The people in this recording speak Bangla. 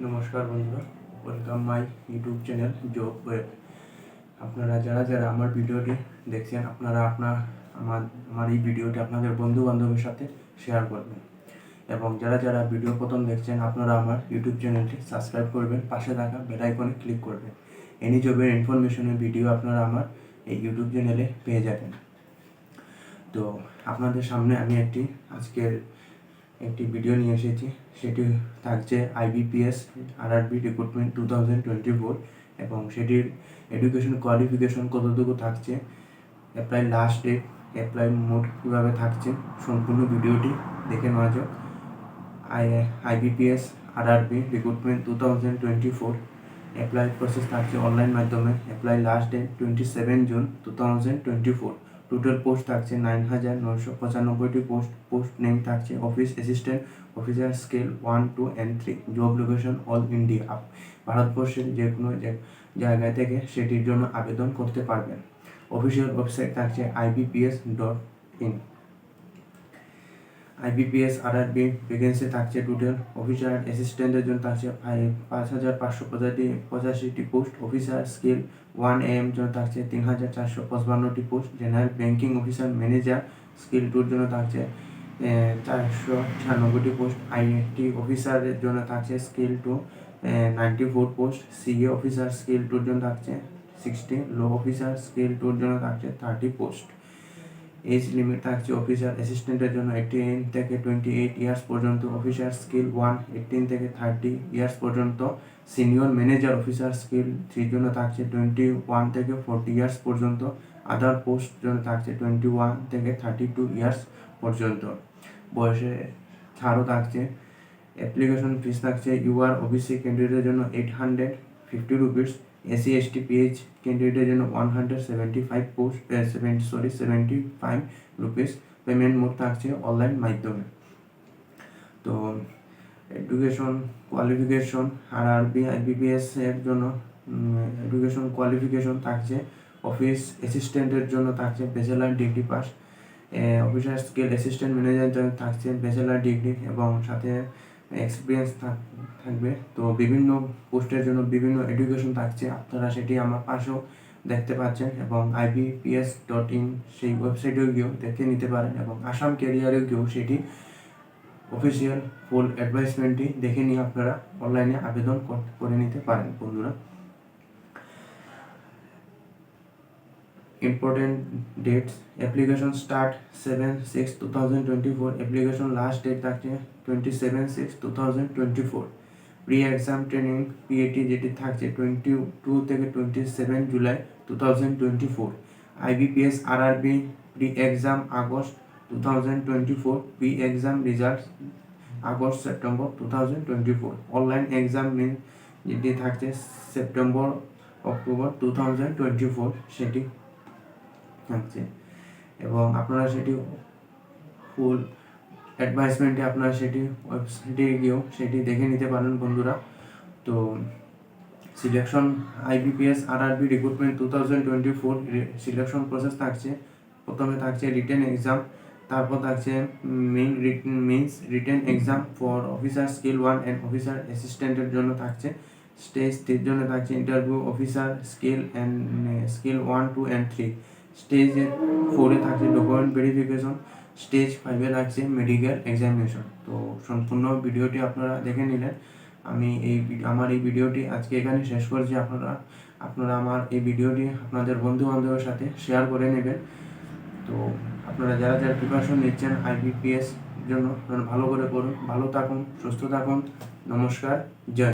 নমস্কার বন্ধুরা, welcome my YouTube channel job web. আপনারা যারা আমার ভিডিওটি দেখছেন, আপনারা আমার এই ভিডিওটি আপনাদের বন্ধু বান্ধবের সাথে শেয়ার করবেন, এবং যারা ভিডিও প্রথম দেখছেন আপনারা আমার ইউটিউব চ্যানেলটি সাবস্ক্রাইব করবেন, পাশে থাকা বেল আইকনে ক্লিক করবেন। এনি জবের ইনফরমেশনের ভিডিও আপনারা আমার এই ইউটিউব চ্যানেলে পেয়ে যাবেন। তো আপনাদের সামনে আমি আজকের একটি ভিডিও নিয়ে এসেছি। সেটি থাকছে IBPS RRB রিক্রুটমেন্ট 2024 এবং সেটির এডুকেশন কোয়ালিফিকেশন কতটুকু থাকছে, apply last date, apply mode কীভাবে থাকছে, সম্পূর্ণ ভিডিওটি দেখে নেওয়া যাক। IBPS RRB recruitment 2024 apply process থাকছে অনলাইন মাধ্যমে। Apply last date 27 June 2024। Total post থাকছে 9,995টি পোস্ট নেম থাকছে office assistant officer scale 1, 2 and 3। Job location all India, ভারতবর্ষের যে কোনো জায়গায় থেকে সেটির জন্য আবেদন করতে পারবেন। অফিসিয়াল ওয়েবসাইট থাকছে ibps.in। IBPS RRB ভ্যাকেন্সি থাকছে টোটাল অফিসার অ্যাসিস্ট্যান্টের জন্য থাকছে 5,585টি পোস্ট। অফিসার স্কেল 1 AM জন্য থাকছে 3,455টি পোস্ট। General banking officer manager scale 2 জন্য থাকছে 496টি পোস্ট। IT অফিসারের জন্য থাকছে স্কেল 2 94 পোস্ট। CA অফিসার স্কেল 2 জন্য থাকছে 60। লো অফিসার স্কেল 2 জন্য থাকছে 30 পোস্ট। এজ লিমিট থাকছে অফিসার অ্যাসিস্ট্যান্টের জন্য 18 থেকে 28 ইয়ার্স পর্যন্ত। অফিসার স্কেল 1 18 থেকে 30 ইয়ার্স পর্যন্ত। সিনিয়র ম্যানেজার অফিসার স্কেল 3 জন্য থাকছে 21 থেকে 40 ইয়ার্স পর্যন্ত। আদার পোস্ট জন্য থাকছে 21 থেকে 32 ইয়ার্স পর্যন্ত। বয়সে ছাড়ও থাকছে। অ্যাপ্লিকেশন ফিস থাকছে OBC ক্যান্ডিডেটের জন্য 850 রুপিস। SC ST PH ক্যান্ডিডেটের জন্য 175 রুপিস। পেমেন্ট মোড থাকছে অনলাইন মাধ্যমে। তো এডুকেশন কোয়ালিফিকেশন RRB IBPS এর জন্য এডুকেশন কোয়ালিফিকেশন থাকছে অফিস অ্যাসিস্ট্যান্টের জন্য থাকছে bachelor degree pass. Officer scale assistant manager জন্য থাকছে ব্যাচেলার ডিগ্রি এবং সাথে এক্সপিরিয়েন্স থাকবে। তো বিভিন্ন পোস্টের জন্য বিভিন্ন এডুকেশন থাকছে, আপনারা সেটি আমার পাশেও দেখতে পাচ্ছেন, এবং ibps.in সেই ওয়েবসাইটেও গিয়েও দেখে নিতে পারেন, এবং আসাম ক্যারিয়ারেও গিয়েও সেটি অফিসিয়াল ফুল অ্যাডভাইসমেন্টটি দেখে নিয়ে আপনারা অনলাইনে আবেদন করে নিতে পারেন বন্ধুরা। Important dates: application start 7/6/2024, application last date থাকছে 27/6/2024। প্রি এক্সাম ট্রেনিং PAT যেটি থাকছে 22 থেকে 27 July 2024। IBPS RRB pre exam August 2024, pre exam result August September 2024। Online exam যেটি থাকছে সেপ্টেম্বর অক্টোবর 2024 সেটি থাকছে, এবং আপনারা সেটি ফুল অ্যাডভাইসমেন্টে আপনারা সেটি ওয়েবসাইটে গিয়েও সেটি দেখে নিতে পারেন বন্ধুরা। তো selection IBPS RRB recruitment 2024 selection process থাকছে। প্রথমে থাকছে রিটেন এক্সাম, তারপর থাকছে mains written exam for officer scale 1 and officer অ্যাসিস্ট্যান্টের জন্য থাকছে। স্টেজ 3 জন্য থাকছে interview officer scale 1, 2 and 3। Stage 4-এ থাকছে ডকুমেন্ট ভেরিফিকেশন। স্টেজ 5-এ থাকছে মেডিকেল এক্সামিনেশন। তো সম্পূর্ণ ভিডিওটি আপনারা দেখে নিলেন। আমি আমার এই ভিডিওটি আজকে এখানে শেষ করছি। আপনারা আমার এই ভিডিওটি আপনাদের বন্ধু বান্ধবের সাথে শেয়ার করে নেবেন। তো আপনারা যারা প্রিপারেশন নিচ্ছেন IBPS জন্য ভালো করে করুন। ভালো থাকুন, সুস্থ থাকুন। নমস্কার, জয়।